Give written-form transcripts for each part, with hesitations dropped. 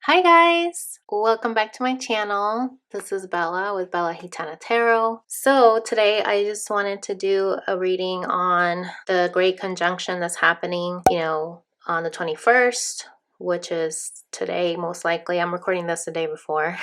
Hi guys, welcome back to my channel. This is Bella with Bella Gitana Tarot. So today I just wanted to do a reading on the great conjunction that's happening, on the 21st, which is today most likely. I'm recording this the day before.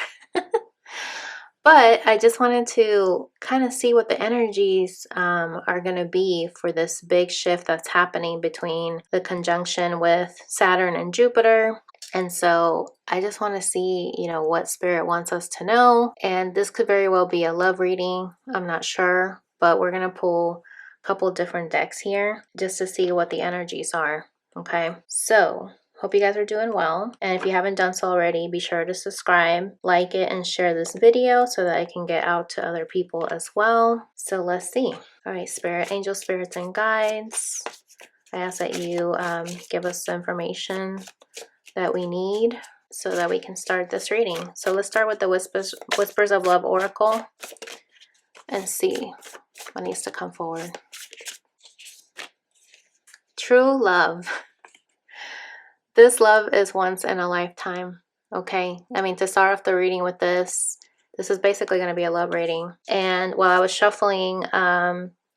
But I just wanted to kind of see what the energies are going to be for this big shift that's happening between the conjunction with Saturn and Jupiter. And so I just want to see, what Spirit wants us to know. And this could very well be a love reading. I'm not sure, but we're going to pull a couple different decks here just to see what the energies are. Okay, so hope you guys are doing well. And if you haven't done so already, be sure to subscribe, like it, and share this video so that I can get out to other people as well. So let's see. All right, Spirit, Angel, Spirits, and Guides, I ask that you give us the information that we need so that we can start this reading. So let's start with the Whispers of Love Oracle and see what needs to come forward. True love. This love is once in a lifetime, okay? I mean, to start off the reading with this is basically going to be a love reading. And while I was shuffling,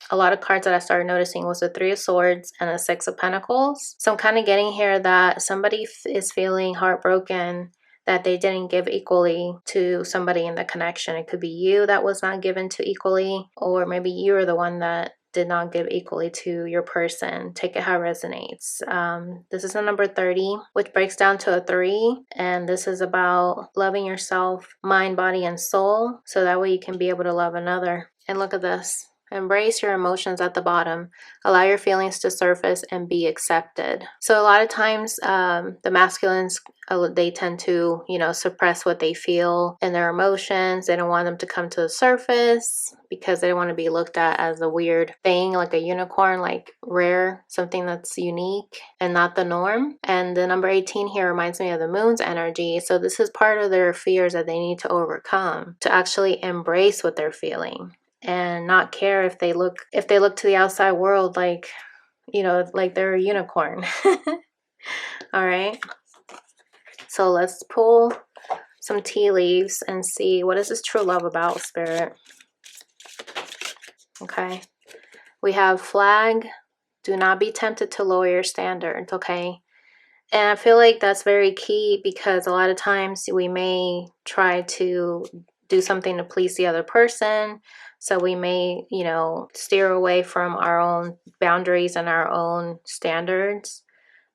a lot of cards that I started noticing was the Three of Swords and the Six of Pentacles. So I'm kind of getting here that somebody is feeling heartbroken that they didn't give equally to somebody in the connection. It could be you that was not given to equally, or maybe you are the one that did not give equally to your person. Take it how it resonates. This is a number 30, which breaks down to a 3. And this is about loving yourself, mind, body, and soul. So that way you can be able to love another. And look at this. Embrace your emotions at the bottom. Allow your feelings to surface and be accepted. So a lot of times the masculines, they tend to, suppress what they feel in their emotions. They don't want them to come to the surface because they don't want to be looked at as a weird thing, like a unicorn, like rare, something that's unique and not the norm. And the number 18 here reminds me of the moon's energy. So this is part of their fears that they need to overcome, to actually embrace what they're feeling. And not care if they look to the outside world like, like they're a unicorn. All right. So let's pull some tea leaves and see what is this true love about, Spirit. Okay. We have Flag. Do not be tempted to lower your standards. Okay. And I feel like that's very key because a lot of times we may try to do something to please the other person. So we may, steer away from our own boundaries and our own standards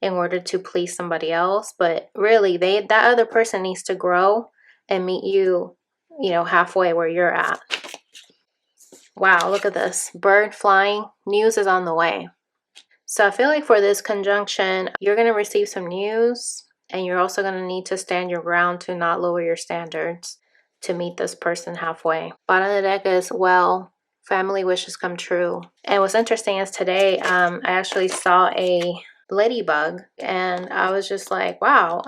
in order to please somebody else. But really, that other person needs to grow and meet you, halfway where you're at. Wow, look at this. Bird flying. News is on the way. So I feel like for this conjunction, you're going to receive some news, and you're also going to need to stand your ground to not lower your standards to meet this person halfway. Bottom of the deck is, well, family wishes come true. And what's interesting is today, I actually saw a ladybug, and I was just like, wow,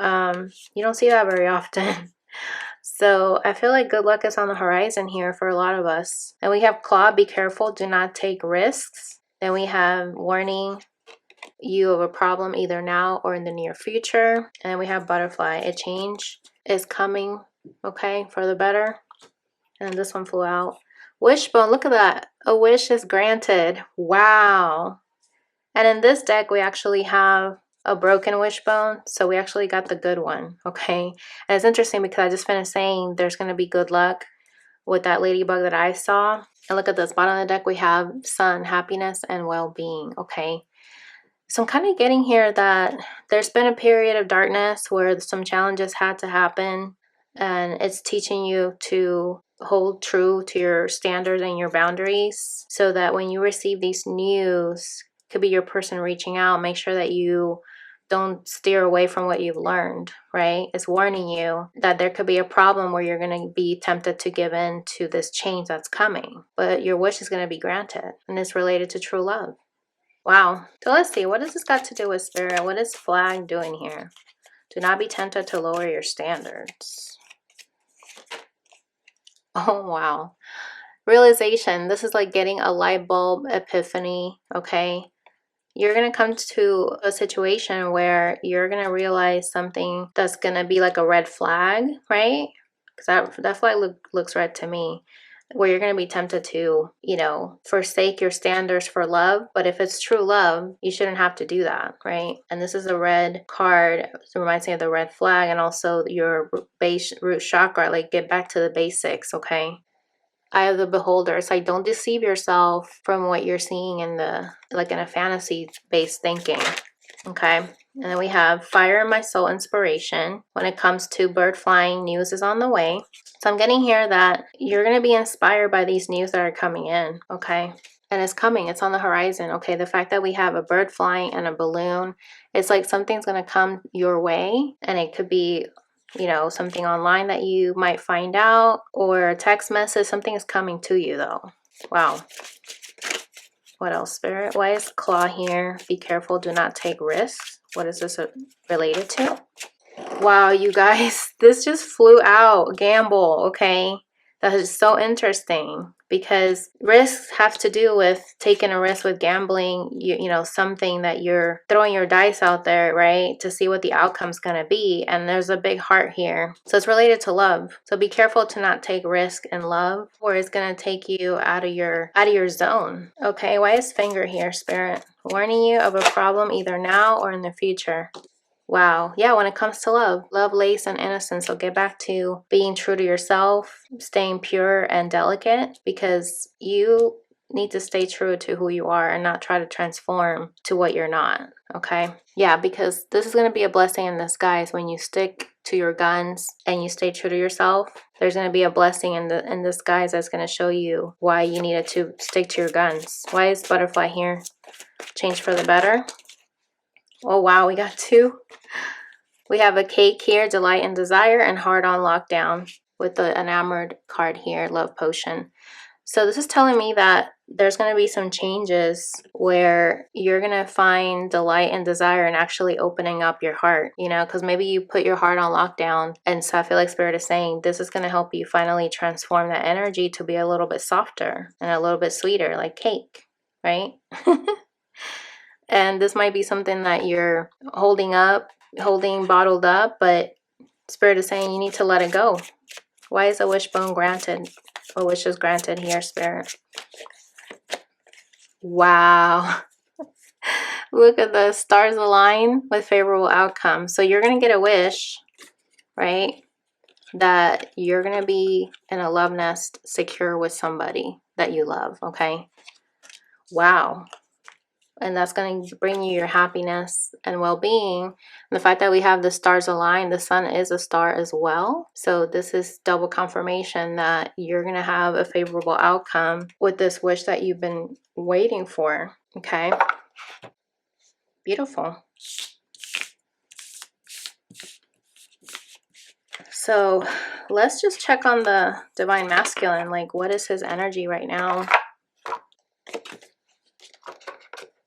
you don't see that very often. So I feel like good luck is on the horizon here for a lot of us. And we have Claw, be careful, do not take risks. Then we have Warning, you have a problem either now or in the near future. And then we have Butterfly, a change is coming, okay, for the better. And this one flew out. Wishbone, look at that. A wish is granted. Wow. And in this deck, we actually have a broken wishbone. So we actually got the good one, okay? And it's interesting because I just finished saying there's going to be good luck with that ladybug that I saw. And look at this. Bottom of the deck, we have Sun, happiness, and well-being, okay? So I'm kind of getting here that there's been a period of darkness where some challenges had to happen, and it's teaching you to hold true to your standards and your boundaries so that when you receive these news, could be your person reaching out, make sure that you don't steer away from what you've learned, right? It's warning you that there could be a problem where you're going to be tempted to give in to this change that's coming, but your wish is going to be granted, and it's related to true love. Wow. So let's see. What does this got to do with spirit? What is flag doing here? Do not be tempted to lower your standards. Oh, wow. Realization. This is like getting a light bulb epiphany, okay? You're going to come to a situation where you're going to realize something that's going to be like a red flag, right? Because that flag looks red to me. Where you're going to be tempted to, you know, forsake your standards for love. But if it's true love, you shouldn't have to do that, right? And this is a red card. It reminds me of the red flag and also your base root chakra. Like, get back to the basics, okay? Eye of the beholder. It's like, don't deceive yourself from what you're seeing in the, like in a fantasy based thinking. Okay. And then we have fire in my soul inspiration. When it comes to bird flying, news is on the way. So I'm getting here that you're going to be inspired by these news that are coming in. Okay. And it's coming. It's on the horizon. Okay. The fact that we have a bird flying and a balloon, it's like something's going to come your way, and it could be, you know, something online that you might find out, or a text message. Something is coming to you though. Wow. What else, Spirit? Why is claw here? Be careful. Do not take risks. What is this related to? Wow, you guys. This just flew out. Gamble, okay? That is so interesting because risks have to do with taking a risk with gambling, you know, something that you're throwing your dice out there, right? To see what the outcome's going to be. And there's a big heart here. So it's related to love. So be careful to not take risk in love, or it's going to take you out of your zone. Okay, why is finger here, Spirit? Warning you of a problem either now or in the future. Wow. Yeah, when it comes to love lays in innocence. So get back to being true to yourself, staying pure and delicate, because you need to stay true to who you are and not try to transform to what you're not. Okay. Yeah, because this is going to be a blessing in disguise when you stick to your guns and you stay true to yourself. There's going to be a blessing in disguise that's going to show you why you needed to stick to your guns. Why is butterfly here? Change for the better. Oh, wow. We got two. We have a cake here, delight and desire, and heart on lockdown with the enamored card here, love potion. So this is telling me that there's going to be some changes where you're going to find delight and desire and actually opening up your heart, you know, because maybe you put your heart on lockdown. And so I feel like Spirit is saying this is going to help you finally transform that energy to be a little bit softer and a little bit sweeter, like cake, right? And this might be something that you're holding bottled up, but Spirit is saying you need to let it go. Why is a wishbone granted? A wish is granted here, Spirit. Wow. Look at the stars align with favorable outcome. So you're going to get a wish, right? That you're going to be in a love nest secure with somebody that you love, okay? Wow. And that's going to bring you your happiness and well-being. And the fact that we have the stars aligned, the sun is a star as well. So this is double confirmation that you're going to have a favorable outcome with this wish that you've been waiting for. Okay. Beautiful. So let's just check on the divine masculine. Like, what is his energy right now?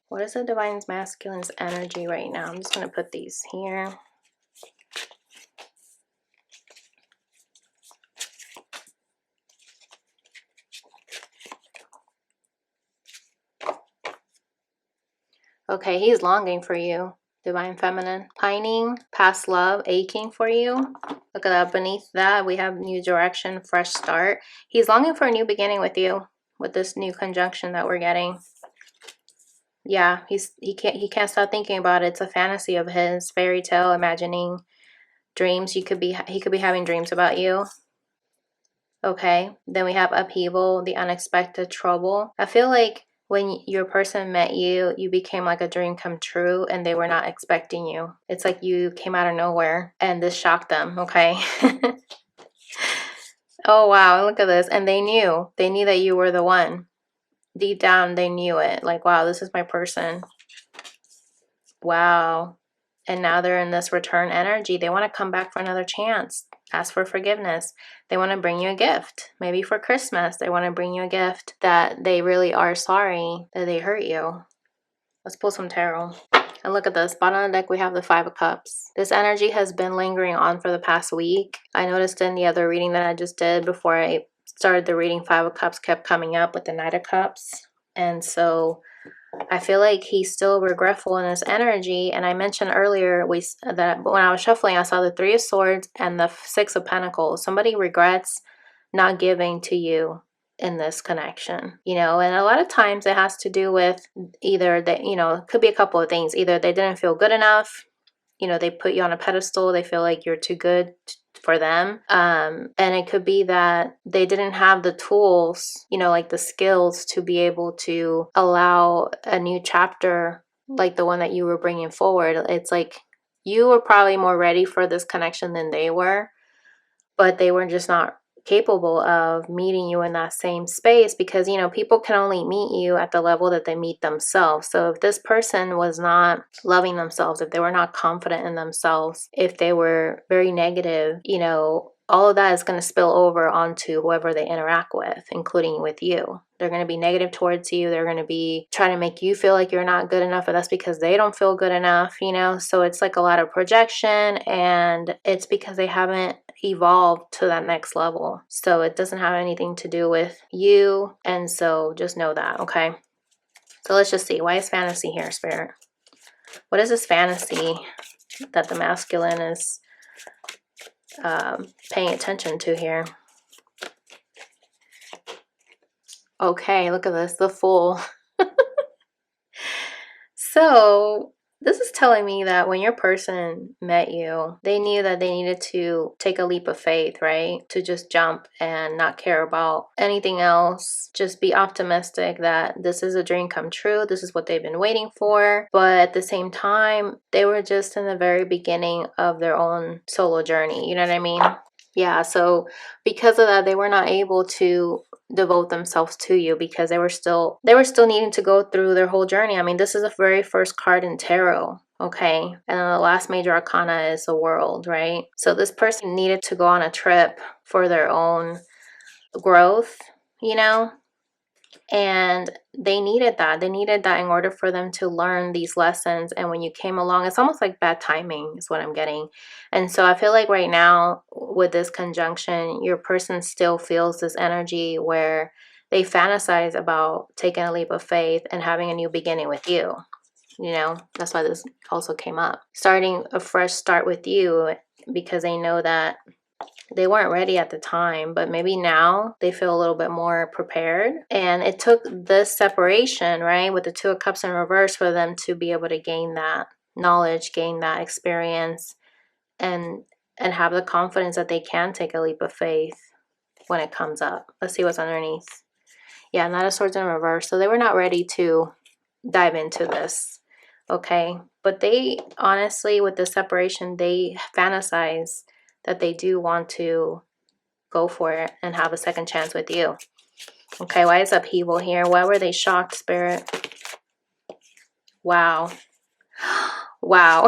What is the divine masculine's energy right now? I'm just going to put these here. Okay, he's longing for you, divine feminine. Pining, past love, aching for you. Look at that. Beneath that, we have new direction, fresh start. He's longing for a new beginning with you, with this new conjunction that we're getting. Yeah, he can't stop thinking about it. It's a fantasy of his, fairy tale, imagining dreams. He could be having dreams about you. Okay, then we have upheaval, the unexpected trouble. I feel like when your person met you, you became like a dream come true and they were not expecting you. It's like you came out of nowhere and this shocked them, okay? Oh, wow, look at this. And they knew that you were the one. Deep down, they knew it. Like, wow, this is my person. Wow. And now they're in this return energy. They want to come back for another chance. Ask for forgiveness. They want to bring you a gift. Maybe for Christmas, they want to bring you a gift that they really are sorry that they hurt you. Let's pull some tarot. And look at this. Bottom of the deck, we have the Five of Cups. This energy has been lingering on for the past week. I noticed in the other reading that I just did before I started the reading, Five of Cups kept coming up with the Knight of Cups. And so I feel like he's still regretful in his energy. And I mentioned earlier that when I was shuffling, I saw the Three of Swords and the Six of Pentacles. Somebody regrets not giving to you in this connection, you know, and a lot of times it has to do with either that, you know, it could be a couple of things. Either they didn't feel good enough, you know, they put you on a pedestal, they feel like you're too good for them. And it could be that they didn't have the tools, you know, like the skills to be able to allow a new chapter like the one that you were bringing forward. It's like you were probably more ready for this connection than they were, but they were just not capable of meeting you in that same space because, you know, people can only meet you at the level that they meet themselves. So if this person was not loving themselves, if they were not confident in themselves, if they were very negative, you know, all of that is going to spill over onto whoever they interact with, including with you. They're going to be negative towards you. They're going to be trying to make you feel like you're not good enough, but that's because they don't feel good enough, you know? So it's like a lot of projection, and it's because they haven't evolved to that next level. So it doesn't have anything to do with you. And so just know that, okay? So let's just see. Why is fantasy here, Spirit? What is this fantasy that the masculine is paying attention to here? Okay, look at this, the Fool. So this is telling me that when your person met you, they knew that they needed to take a leap of faith, right? To just jump and not care about anything else. Just be optimistic that this is a dream come true. This is what they've been waiting for. But at the same time, they were just in the very beginning of their own solo journey. You know what I mean? Yeah, so because of that, they were not able to devote themselves to you because they were still needing to go through their whole journey. I mean, this is the very first card in tarot, okay? And then the last major arcana is the World, right? So this person needed to go on a trip for their own growth, you know? And they needed that. They needed that in order for them to learn these lessons. And when you came along, it's almost like bad timing is what I'm getting. And so I feel like right now with this conjunction, your person still feels this energy where they fantasize about taking a leap of faith and having a new beginning with you. You know, that's why this also came up. Starting a fresh start with you because they know that they weren't ready at the time, but maybe now they feel a little bit more prepared. And it took this separation, right, with the Two of Cups in reverse for them to be able to gain that knowledge, gain that experience, and have the confidence that they can take a leap of faith when it comes up. Let's see what's underneath. Yeah, Knight of Swords in reverse. So they were not ready to dive into this, okay? But they honestly, with the separation, they fantasize that they do want to go for it and have a second chance with you. Okay, why is upheaval here? Why were they shocked, Spirit? Wow. Wow.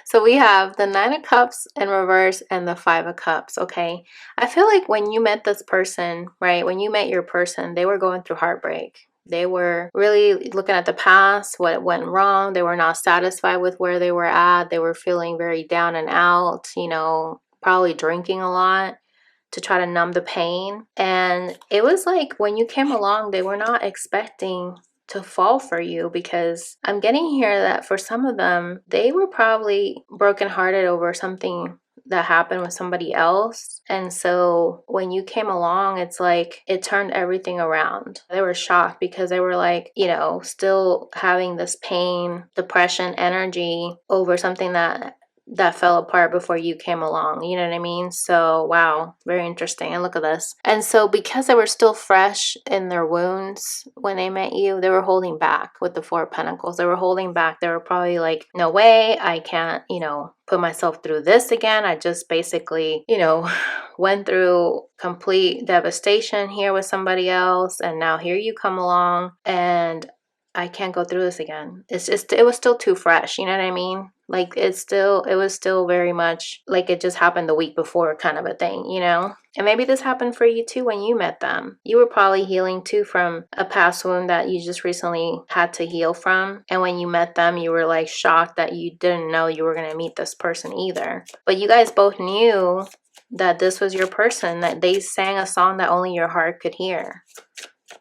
So we have the Nine of Cups in reverse and the Five of Cups, okay? I feel like when you met this person, right, when you met your person, they were going through heartbreak. They were really looking at the past, what went wrong. They were not satisfied with where they were at. They were feeling very down and out, you know, probably drinking a lot to try to numb the pain. And it was like when you came along, they were not expecting to fall for you, because I'm getting here that for some of them, they were probably brokenhearted over something that happened with somebody else. And so when you came along, it's like it turned everything around. They were shocked because they were like, you know, still having this pain, depression, energy over something that fell apart before you came along. You know what I mean? So, wow, very interesting. And look at this. And so because they were still fresh in their wounds when they met you, they were holding back with the Four of Pentacles. They were holding back. They were probably like, no way, I can't, you know, put myself through this again. I just basically, you know, went through complete devastation here with somebody else. And now here you come along and I can't go through this again. It's just, it was still too fresh, you know what I mean? Like it was still very much like it just happened the week before kind of a thing, you know? And maybe this happened for you too when you met them. You were probably healing too from a past wound that you just recently had to heal from. And when you met them, you were like shocked that you didn't know you were going to meet this person either. But you guys both knew that this was your person, that they sang a song that only your heart could hear.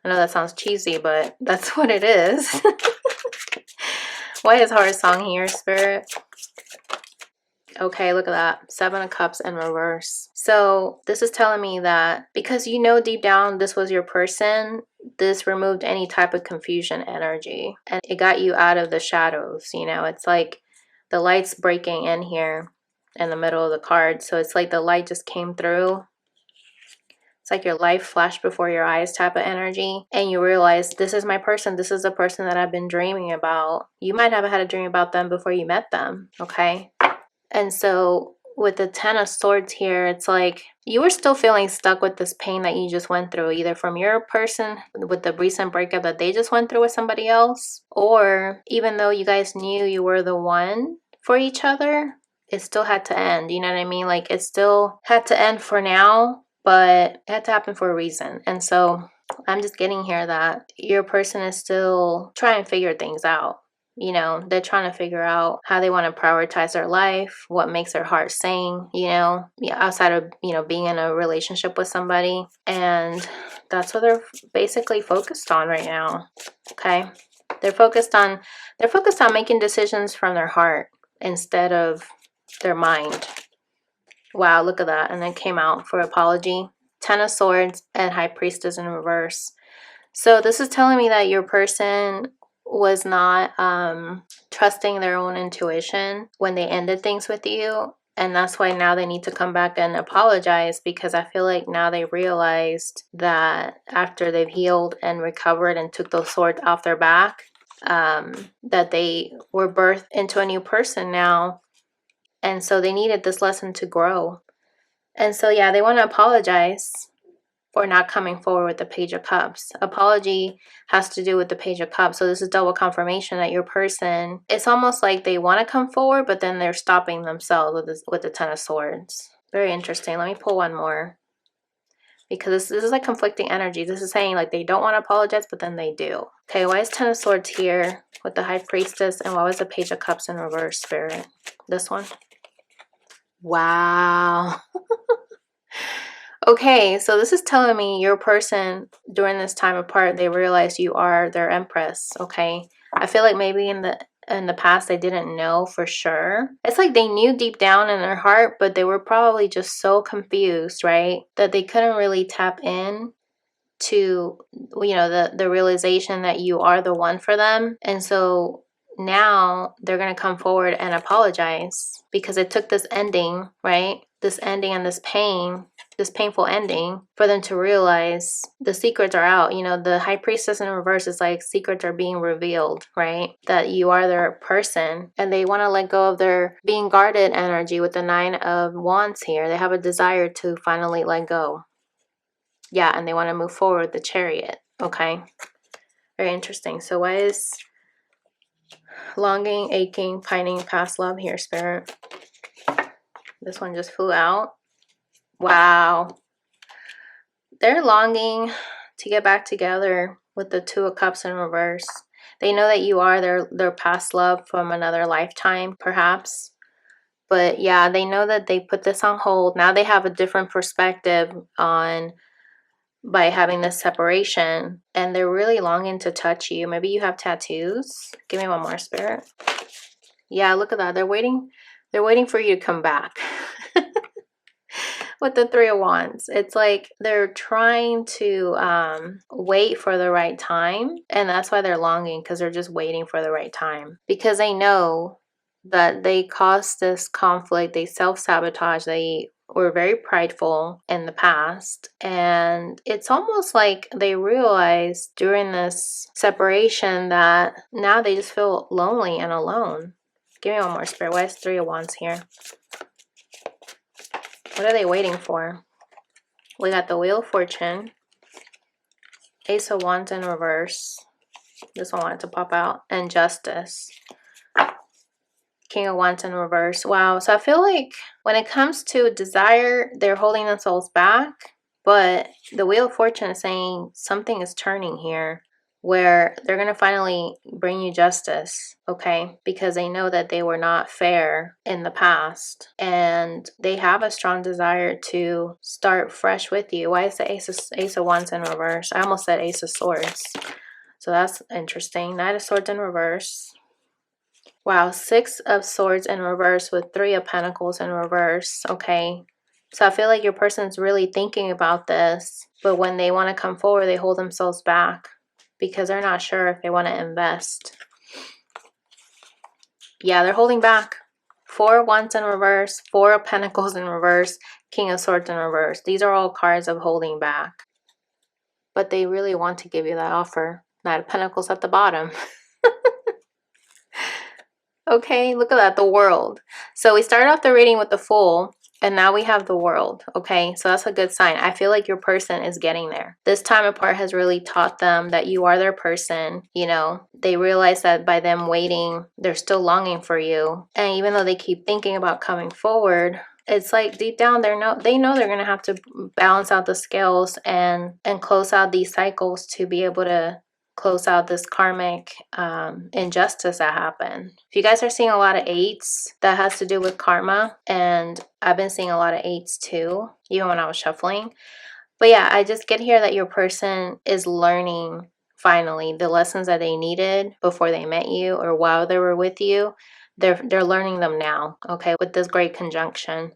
I know that sounds cheesy, but that's what it is. Why is heart song here, Spirit? Okay, look at that. 7 of Cups in reverse. So this is telling me that because you know deep down this was your person, this removed any type of confusion energy. And it got you out of the shadows, you know? It's like the light's breaking in here in the middle of the card. So it's like the light just came through. It's like your life flashed before your eyes type of energy. And you realize, this is my person. This is the person that I've been dreaming about. You might have had a dream about them before you met them, okay? And so with the 10 of Swords here, it's like you were still feeling stuck with this pain that you just went through, either from your person with the recent breakup that they just went through with somebody else, or even though you guys knew you were the one for each other, it still had to end. You know what I mean? Like it still had to end for now, but it had to happen for a reason. And so I'm just getting here that your person is still trying to figure things out. You know, they're trying to figure out how they want to prioritize their life, what makes their heart sing, you know, outside of, you know, being in a relationship with somebody. And that's what they're basically focused on right now. Okay. They're focused on making decisions from their heart instead of their mind. Wow, look at that. And it came out for apology. 10 of Swords and High Priestess in reverse. So this is telling me that your person was not trusting their own intuition when they ended things with you. And that's why now they need to come back and apologize, because I feel like now they realized that after they've healed and recovered and took those swords off their back, that they were birthed into a new person now. And so they needed this lesson to grow. And so, yeah, they want to apologize for not coming forward with the Page of Cups. Apology has to do with the Page of Cups. So this is double confirmation that your person, it's almost like they want to come forward, but then they're stopping themselves with the 10 of Swords. Very interesting. Let me pull one more, because this is like conflicting energy. This is saying like they don't want to apologize, but then they do. Okay, why is 10 of Swords here with the High Priestess, and why was the Page of Cups in reverse, Spirit? This one? Wow. Okay, so this is telling me your person during this time apart, they realized you are their empress, okay? I feel like maybe in the past they didn't know for sure. It's like they knew deep down in their heart, but they were probably just so confused, right? That they couldn't really tap in to, you know, the realization that you are the one for them. And so now they're going to come forward and apologize, because it took this ending, right? This ending and this pain, this painful ending, for them to realize the secrets are out. You know, the High Priestess in reverse is like secrets are being revealed, right? That you are their person, and they want to let go of their being guarded energy with the 9 of Wands here. They have a desire to finally let go. Yeah, and they want to move forward, the Chariot. Okay, very interesting. So why is longing, aching, pining, past love here, Spirit? This one just flew out. Wow. They're longing to get back together with the 2 of Cups in reverse. They know that you are their past love from another lifetime, perhaps. But yeah, they know that they put this on hold. Now they have a different perspective on by having this separation, and they're really longing to touch you. Maybe you have tattoos. Give me one more, Spirit. Yeah, look at that. They're waiting for you to come back. With the 3 of Wands, it's like they're trying to wait for the right time, and that's why they're longing, because they're just waiting for the right time, because they know that they caused this conflict, they self-sabotage, they were very prideful in the past, and it's almost like they realized during this separation that now they just feel lonely and alone. Give me one more, Spirit. Why is 3 of Wands here? What are they waiting for? We got the Wheel of Fortune, Ace of Wands in reverse, This one wanted to pop out. And Justice. King of Wands in reverse. Wow. So I feel like when it comes to desire, they're holding themselves back. But the Wheel of Fortune is saying something is turning here, where they're going to finally bring you justice, okay? Because they know that they were not fair in the past. And they have a strong desire to start fresh with you. Why is the Ace of Wands in reverse? I almost said Ace of Swords. So that's interesting. Knight of Swords in reverse. Wow, 6 of Swords in reverse with 3 of Pentacles in reverse. Okay. So I feel like your person's really thinking about this, but when they want to come forward, they hold themselves back because they're not sure if they want to invest. Yeah, they're holding back. 4 of Wands in reverse, 4 of Pentacles in reverse, King of Swords in reverse. These are all cards of holding back. But they really want to give you that offer. Knight of Pentacles at the bottom. Okay, look at that, the World. So we started off the reading with the Fool, and now we have the World. Okay, so that's a good sign. I feel like your person is getting there. This time apart has really taught them that you are their person. You know, they realize that by them waiting, they're still longing for you. And even though they keep thinking about coming forward, it's like deep down they know they're gonna have to balance out the scales and close out these cycles to be able to close out this karmic injustice that happened. If you guys are seeing a lot of 8s, that has to do with karma, and I've been seeing a lot of 8s too, even when I was shuffling. But yeah, I just get here that your person is learning finally the lessons that they needed before they met you or while they were with you. They're learning them now, okay, with this great conjunction.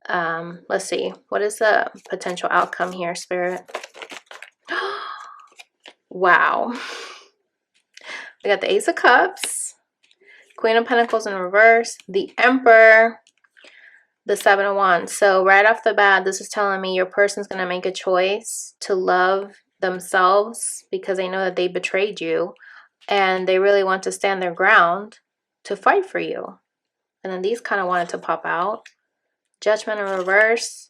Let's see, what is the potential outcome here, Spirit? Wow. We got the Ace of Cups, Queen of Pentacles in reverse, the Emperor, the 7 of Wands. So right off the bat, this is telling me your person's going to make a choice to love themselves because they know that they betrayed you and they really want to stand their ground to fight for you. And then these kind of wanted to pop out. Judgment in reverse.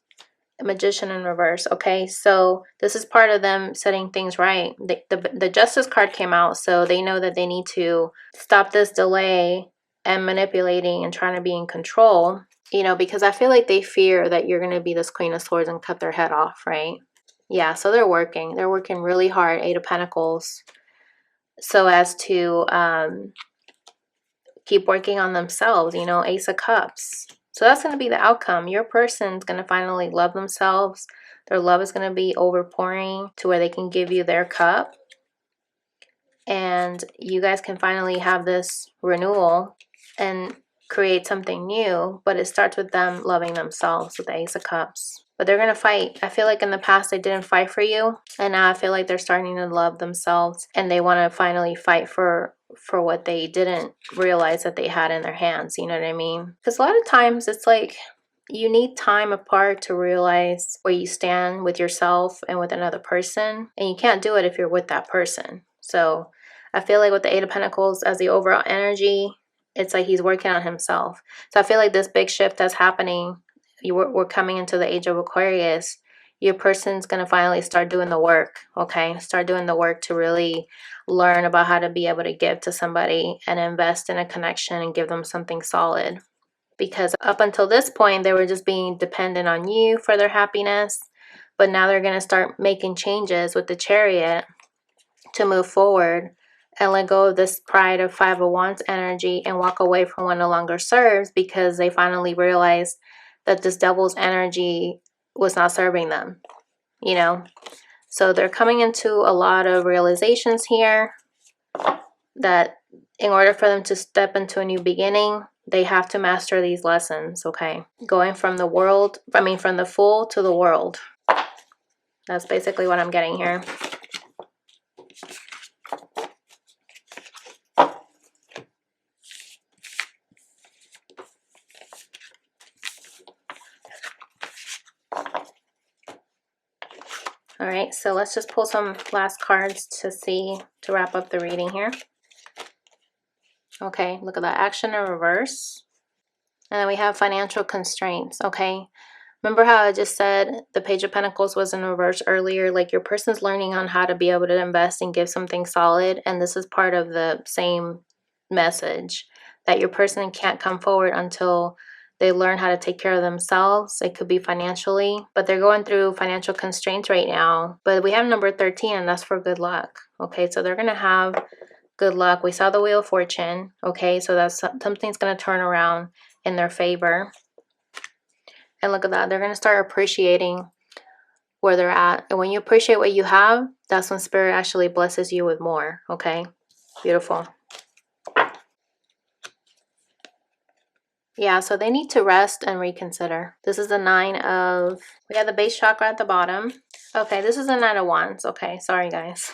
Magician in reverse. Okay, so this is part of them setting things right. The Justice card came out, so they know that they need to stop this delay and manipulating and trying to be in control, you know, because I feel like they fear that you're going to be this Queen of Swords and cut their head off, right? Yeah, so they're working really hard. 8 of Pentacles, so as to keep working on themselves, you know. Ace of Cups. So that's going to be the outcome. Your person's going to finally love themselves. Their love is going to be overpouring to where they can give you their cup. And you guys can finally have this renewal and create something new. But it starts with them loving themselves with the Ace of Cups. But they're going to fight. I feel like in the past they didn't fight for you. And now I feel like they're starting to love themselves. And they want to finally fight for what they didn't realize that they had in their hands. You know what I mean? Because a lot of times it's like you need time apart to realize where you stand with yourself and with another person. And you can't do it if you're with that person. So I feel like with the 8 of Pentacles as the overall energy, it's like he's working on himself. So I feel like this big shift that's happening, we're coming into the age of Aquarius. Your person's going to finally start doing the work, okay? Start doing the work to really learn about how to be able to give to somebody and invest in a connection and give them something solid. Because up until this point, they were just being dependent on you for their happiness. But now they're going to start making changes with the Chariot to move forward and let go of this pride of 5 of Wands energy and walk away from what no longer serves, because they finally realized that this devil's energy was not serving them, you know. So they're coming into a lot of realizations here that in order for them to step into a new beginning, they have to master these lessons, okay? Going from the world, from the Fool to the World. That's basically what I'm getting here. All right, so let's just pull some last cards to wrap up the reading here. Okay, look at that. Action in reverse. And then we have financial constraints, okay? Remember how I just said the Page of Pentacles was in reverse earlier? Like your person's learning on how to be able to invest and give something solid. And this is part of the same message, that your person can't come forward until they learn how to take care of themselves. It could be financially, but they're going through financial constraints right now. But we have number 13, and that's for good luck. Okay, so they're going to have good luck. We saw the Wheel of Fortune. Okay, so that's something's going to turn around in their favor. And look at that. They're going to start appreciating where they're at. And when you appreciate what you have, that's when Spirit actually blesses you with more. Okay, beautiful. Yeah, so they need to rest and reconsider. This is the 9 of... We have the base chakra at the bottom. Okay, this is the 9 of Wands. Okay, sorry guys.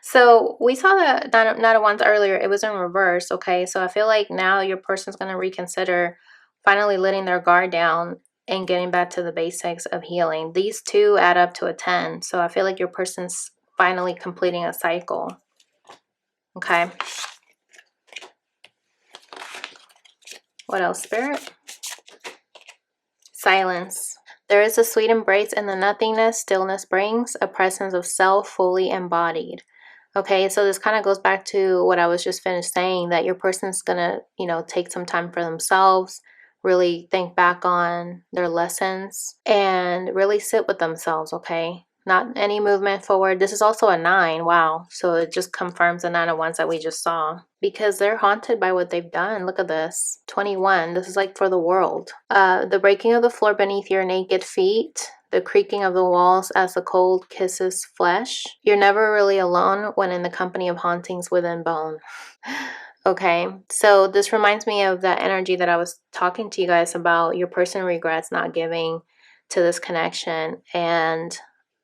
So we saw the 9 of Wands earlier. It was in reverse. Okay, so I feel like now your person's going to reconsider finally letting their guard down and getting back to the basics of healing. These two add up to a 10. So I feel like your person's finally completing a cycle. Okay. What else, Spirit? Silence. There is a sweet embrace in the nothingness stillness brings, a presence of self fully embodied. Okay, so this kind of goes back to what I was just finished saying, that your person's gonna, you know, take some time for themselves, really think back on their lessons, and really sit with themselves, okay? Not any movement forward. This is also a 9. Wow. So it just confirms the 9 of Wands that we just saw. Because they're haunted by what they've done. Look at this. 21. This is like for the world. The breaking of the floor beneath your naked feet. The creaking of the walls as the cold kisses flesh. You're never really alone when in the company of hauntings within bone. Okay, so this reminds me of that energy that I was talking to you guys about. Your person regrets not giving to this connection, and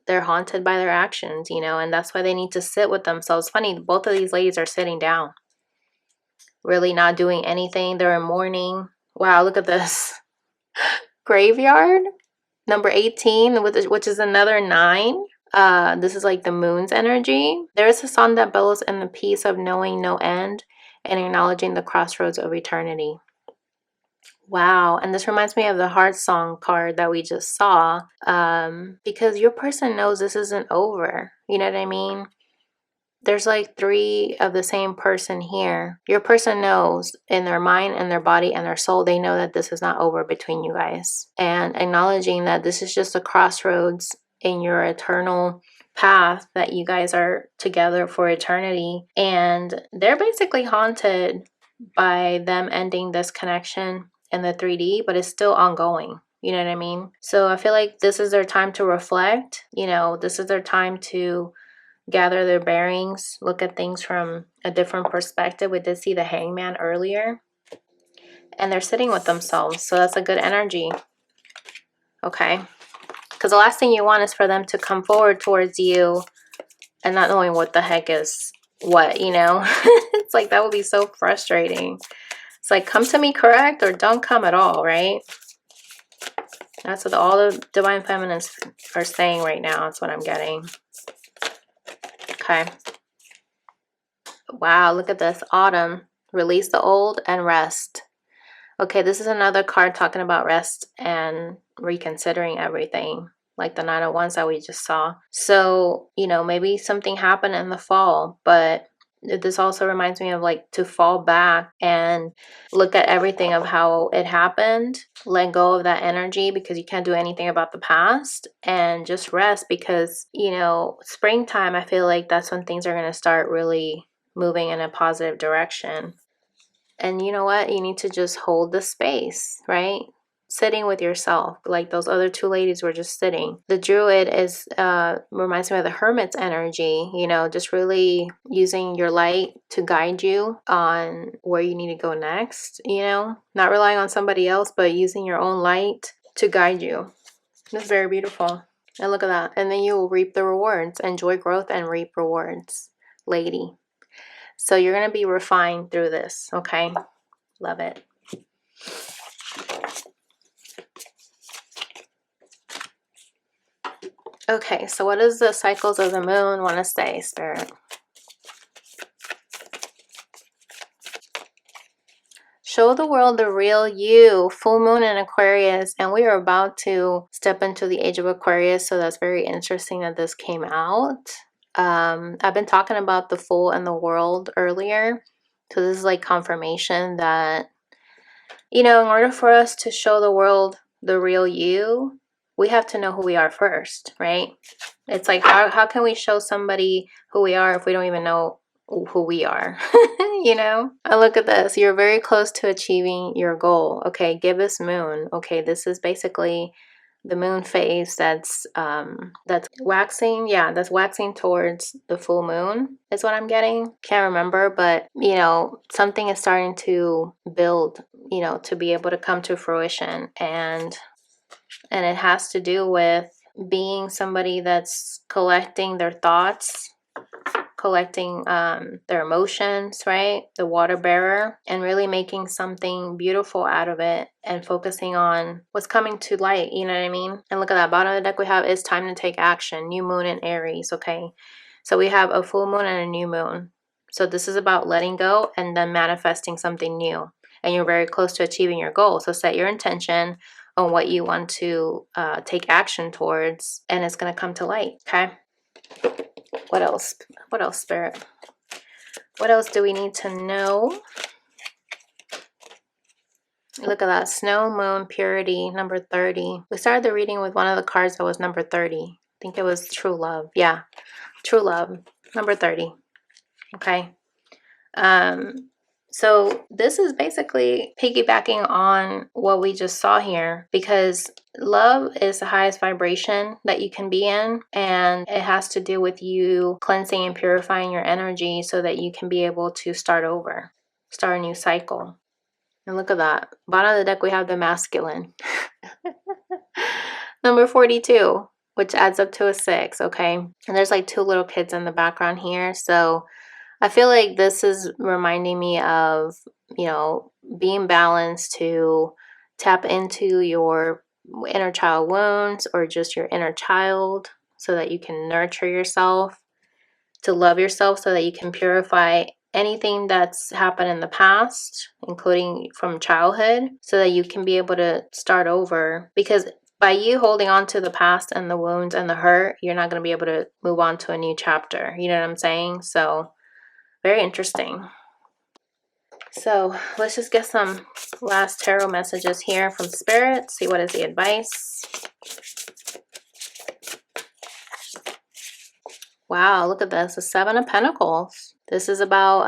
they're haunted by their actions, you know, and that's why they need to sit with themselves. Funny, both of these ladies are sitting down, really not doing anything. They're in mourning. Wow, look at this. Graveyard, number 18, which is another 9. This is like the moon's energy. There is a song that bellows in the peace of knowing no end and acknowledging the crossroads of eternity. Wow, and this reminds me of the heart song card that we just saw, because your person knows this isn't over. You know what I mean? There's like 3 of the same person here. Your person knows in their mind and their body and their soul, they know that this is not over between you guys. And acknowledging that this is just a crossroads in your eternal path, that you guys are together for eternity. And they're basically haunted by them ending this connection in the 3D, but it's still ongoing. You know what I mean? So I feel like this is their time to reflect. You know, this is their time to gather their bearings, look at things from a different perspective. We did see the Hangman earlier, and they're sitting with themselves, so that's a good energy. Okay, because the last thing you want is for them to come forward towards you and not knowing what the heck is what, you know. It's like that would be so frustrating. It's like, come to me correct or don't come at all, right? That's what all the divine feminines are saying right now. That's what I'm getting. Okay. Wow, look at this. Autumn. Release the old and rest. Okay, this is another card talking about rest and reconsidering everything, like the 9 of Wands that we just saw. So, you know, maybe something happened in the fall, but this also reminds me of like to fall back and look at everything of how it happened, let go of that energy because you can't do anything about the past, and just rest because, you know, springtime, I feel like that's when things are going to start really moving in a positive direction. And you know what? You need to just hold the space, right? Sitting with yourself, like those other 2 ladies were just sitting. The Druid is reminds me of the Hermit's energy, you know, just really using your light to guide you on where you need to go next, you know, not relying on somebody else, but using your own light to guide you. It's very beautiful. And look at that. And then you will reap the rewards. Enjoy growth and reap rewards, lady. So you're going to be refined through this, okay? Love it. Okay, so what does the cycles of the moon want to say, Spirit? Show the world the real you. Full moon in Aquarius, and we are about to step into the age of Aquarius, so that's very interesting that this came out. I've been talking about the Fool and the World earlier, so this is like confirmation that, you know, in order for us to show the world the real you, we have to know who we are first, right? It's like, how can we show somebody who we are if we don't even know who we are? You know? And look at this. You're very close to achieving your goal. Okay, Gibbous Moon. Okay, this is basically the moon phase that's waxing. Yeah, that's waxing towards the full moon is what I'm getting. Can't remember, but you know, something is starting to build, you know, to be able to come to fruition, and it has to do with being somebody that's collecting their thoughts, collecting their emotions, right? The water bearer, and really making something beautiful out of it and focusing on what's coming to light, you know what I mean? And look at that, bottom of the deck we have is time to take action, new moon in Aries, okay? So we have a full moon and a new moon. So this is about letting go and then manifesting something new. And you're very close to achieving your goal. So set your intention on what you want to take action towards, and it's going to come to light, okay? What else? What else, Spirit? What else do we need to know? Look at that. Snow, Moon, Purity, number 30. We started the reading with one of the cards that was number 30. I think it was True Love. Yeah, True Love, number 30. Okay. So this is basically piggybacking on what we just saw here, because love is the highest vibration that you can be in, and it has to do with you cleansing and purifying your energy so that you can be able to start over, start a new cycle. And look at that. Bottom of the deck we have the masculine. Number 42, which adds up to a 6, okay? And there's like 2 little kids in the background here, so I feel like this is reminding me of, you know, being balanced, to tap into your inner child wounds or just your inner child so that you can nurture yourself, to love yourself so that you can purify anything that's happened in the past, including from childhood, so that you can be able to start over. Because by you holding on to the past and the wounds and the hurt, you're not going to be able to move on to a new chapter. You know what I'm saying? So very interesting. So let's just get some last tarot messages here from Spirit. See what is the advice. Wow, look at this. The 7 of Pentacles. This is about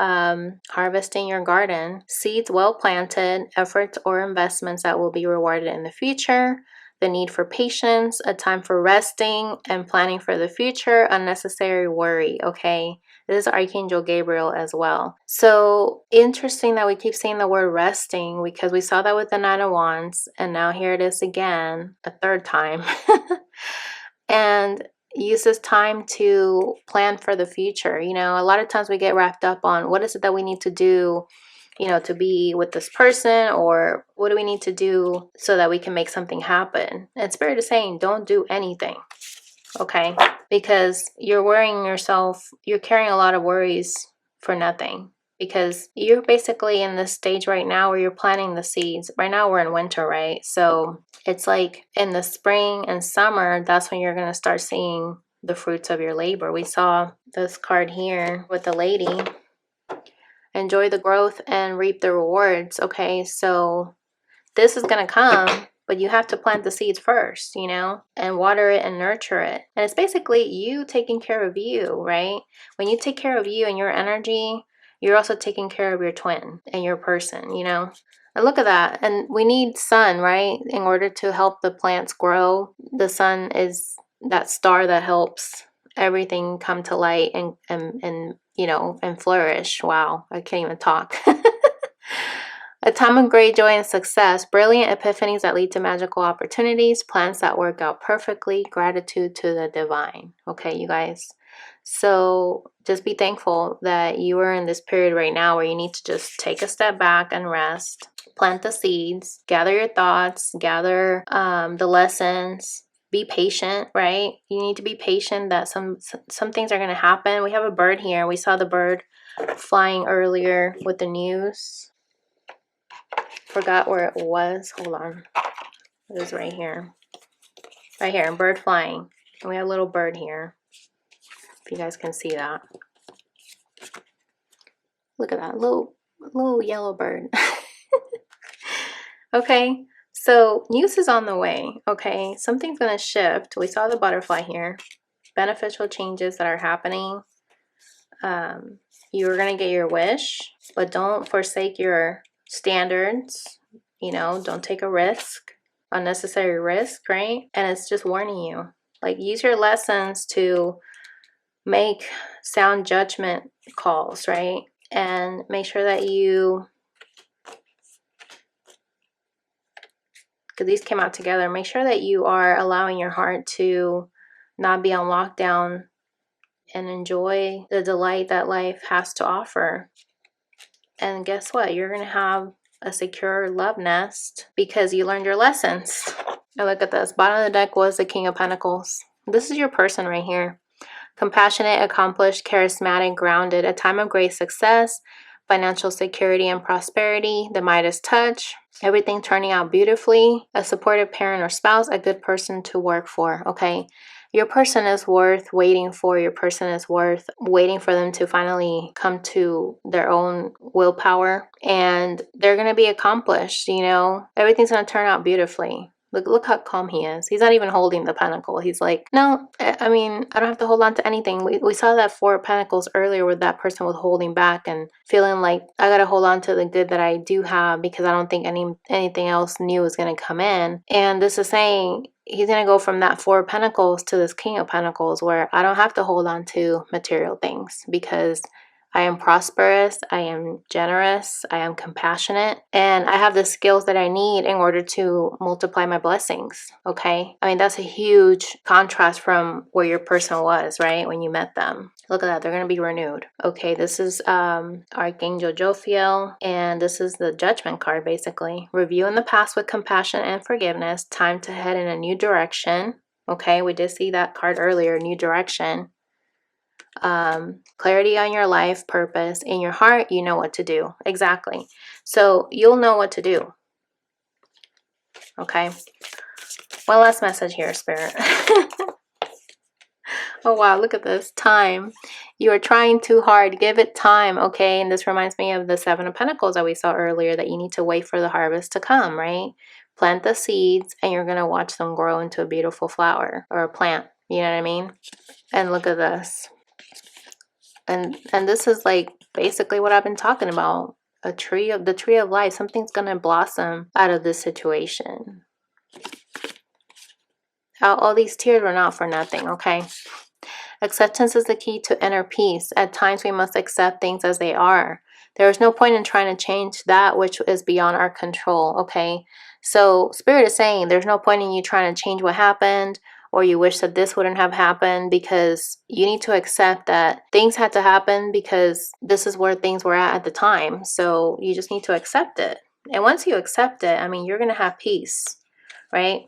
harvesting your garden. Seeds well planted, efforts or investments that will be rewarded in the future. The need for patience, a time for resting and planning for the future, unnecessary worry, okay? This is Archangel Gabriel as well. So interesting that we keep saying the word resting, because we saw that with the 9 of Wands, and now here it is again, a 3rd time. And use this time to plan for the future. You know, a lot of times we get wrapped up on what is it that we need to do, you know, to be with this person, or what do we need to do so that we can make something happen. And Spirit is saying, don't do anything, okay? Because you're worrying yourself, you're carrying a lot of worries for nothing, because you're basically in this stage right now where you're planting the seeds. Right now we're in winter, right? So it's like in the spring and summer, that's when you're going to start seeing the fruits of your labor. We saw this card here with the lady. Enjoy the growth and reap the rewards. Okay, so this is going to come, but you have to plant the seeds first, you know, and water it and nurture it. And it's basically you taking care of you, right? When you take care of you and your energy, you're also taking care of your twin and your person, you know. And look at that. And we need sun, right? In order to help the plants grow. The sun is that star that helps everything come to light and you know, and flourish. Wow, I can't even talk. A time of great joy and success, brilliant epiphanies that lead to magical opportunities, plans that work out perfectly, gratitude to the divine. Okay, you guys. So just be thankful that you are in this period right now where you need to just take a step back and rest, plant the seeds, gather your thoughts, gather the lessons. Be patient, right? You need to be patient that some things are going to happen. We have a bird here. We saw the bird flying earlier with the news. forgot where it was. Hold on. It was right here. Right here, bird flying. And we have a little bird here. If you guys can see that. Look at that little yellow bird. Okay, so news is on the way. Okay, something's gonna shift. We saw the butterfly here. Beneficial changes that are happening. You're gonna get your wish, but don't forsake your standards. You know, don't take a risk, unnecessary risk, right? And it's just warning you. Like, use your lessons to make sound judgment calls, right? And make sure that you, because these came out together, make sure that you are allowing your heart to not be on lockdown and enjoy the delight that life has to offer. And guess what? You're going to have a secure love nest because you learned your lessons. And look at this. Bottom of the deck was the King of Pentacles. This is your person right here. Compassionate, accomplished, charismatic, grounded. A time of great success, financial security and prosperity. The Midas touch. Everything turning out beautifully. A supportive parent or spouse. A good person to work for. Okay. Your person is worth waiting for. Your person is worth waiting for them to finally come to their own willpower. And they're going to be accomplished, you know. Everything's going to turn out beautifully. Look how calm he is. He's not even holding the pentacle. He's like, no, I mean, I don't have to hold on to anything. We saw that Four of Pentacles earlier where that person was holding back and feeling like, I got to hold on to the good that I do have because I don't think anything else new is going to come in. And this is saying he's going to go from that Four of Pentacles to this King of Pentacles where I don't have to hold on to material things because I am prosperous, I am generous, I am compassionate, and I have the skills that I need in order to multiply my blessings, okay? I mean, that's a huge contrast from where your person was, right, when you met them. Look at that, they're going to be renewed. Okay, this is Archangel Jophiel, and this is the Judgment card, basically. Reviewing the past with compassion and forgiveness, time to head in a new direction. Okay, we did see that card earlier, new direction. Clarity on your life purpose. In your heart, you know what to do. Exactly. So you'll know what to do. Okay. One last message here, Spirit. Oh wow, look at this. Time. You are trying too hard. Give it time, okay? And this reminds me of the Seven of Pentacles that we saw earlier, that you need to wait for the harvest to come, right? Plant the seeds and you're going to watch them grow into a beautiful flower or a plant. You know what I mean? And look at this. And this is like basically what I've been talking about. The tree of life. Something's going to blossom out of this situation. All these tears were not for nothing, okay? Acceptance is the key to inner peace. At times we must accept things as they are. There is no point in trying to change that which is beyond our control, okay? So Spirit is saying there's no point in you trying to change what happened, or you wish that this wouldn't have happened, because you need to accept that things had to happen because this is where things were at the time. So you just need to accept it. And once you accept it, I mean, you're going to have peace, right?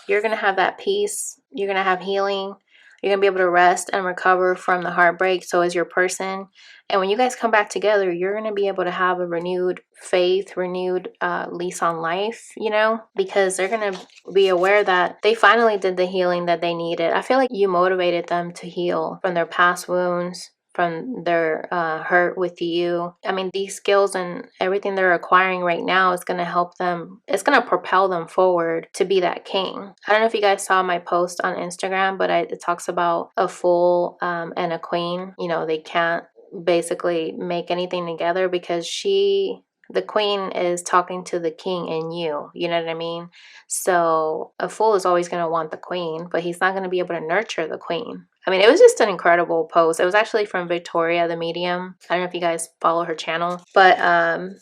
You're going to have that peace. You're going to have healing. You're going to be able to rest and recover from the heartbreak. So is your person. And when you guys come back together, you're going to be able to have a renewed faith, renewed lease on life, you know, because they're going to be aware that they finally did the healing that they needed. I feel like you motivated them to heal from their past wounds, from their hurt with you. I mean, these skills and everything they're acquiring right now is going to help them. It's going to propel them forward to be that king. I don't know if you guys saw my post on Instagram, but it talks about a fool and a queen. You know, they can't basically make anything together because the queen is talking to the king in you. You know what I mean? So a fool is always going to want the queen, but he's not going to be able to nurture the queen. I mean, it was just an incredible post. It was actually from Victoria, the medium. I don't know if you guys follow her channel, but and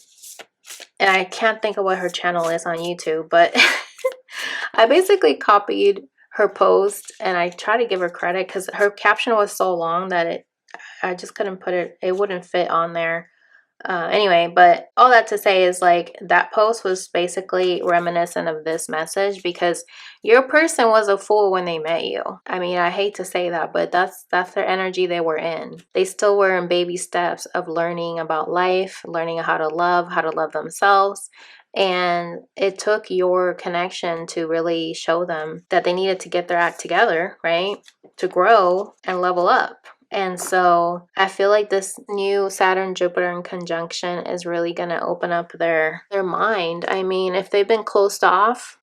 I can't think of what her channel is on YouTube, but I basically copied her post and I tried to give her credit because her caption was so long that I just couldn't put it wouldn't fit on there. Anyway, but all that to say is like that post was basically reminiscent of this message, because your person was a fool when they met you. I mean, I hate to say that, but that's their energy they were in. They still were in baby steps of learning about life, learning how to love themselves. And it took your connection to really show them that they needed to get their act together, right? To grow and level up. And so I feel like this new Saturn Jupiter conjunction is really going to open up their mind. I mean, if they've been closed off,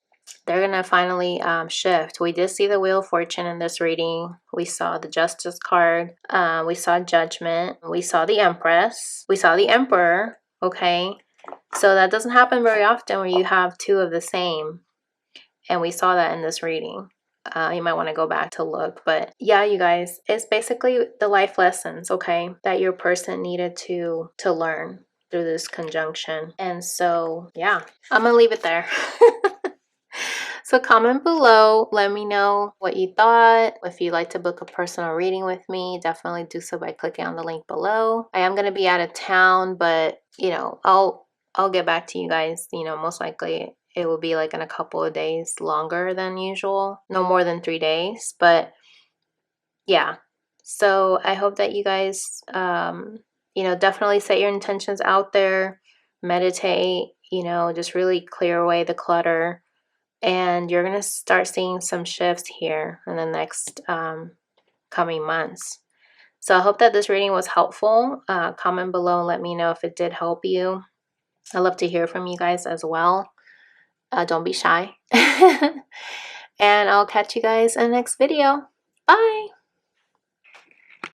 they're going to finally shift. We did see the Wheel of Fortune in this reading. We saw the Justice card. We saw Judgment. We saw the Empress. We saw the Emperor. Okay. So that doesn't happen very often where you have two of the same. And we saw that in this reading. You might want to go back to look. But yeah, you guys, it's basically the life lessons, okay, that your person needed to learn through this conjunction. And so, yeah, I'm going to leave it there. So comment below. Let me know what you thought. If you'd like to book a personal reading with me, definitely do so by clicking on the link below. I am going to be out of town, but, you know, I'll get back to you guys. You know, most likely it will be like in a couple of days longer than usual. No more than 3 days. But yeah. So I hope that you guys, you know, definitely set your intentions out there. Meditate, you know, just really clear away the clutter. And you're going to start seeing some shifts here in the next coming months. So I hope that this reading was helpful. Comment below and let me know if it did help you. I love to hear from you guys as well. Don't be shy. And I'll catch you guys in the next video. Bye!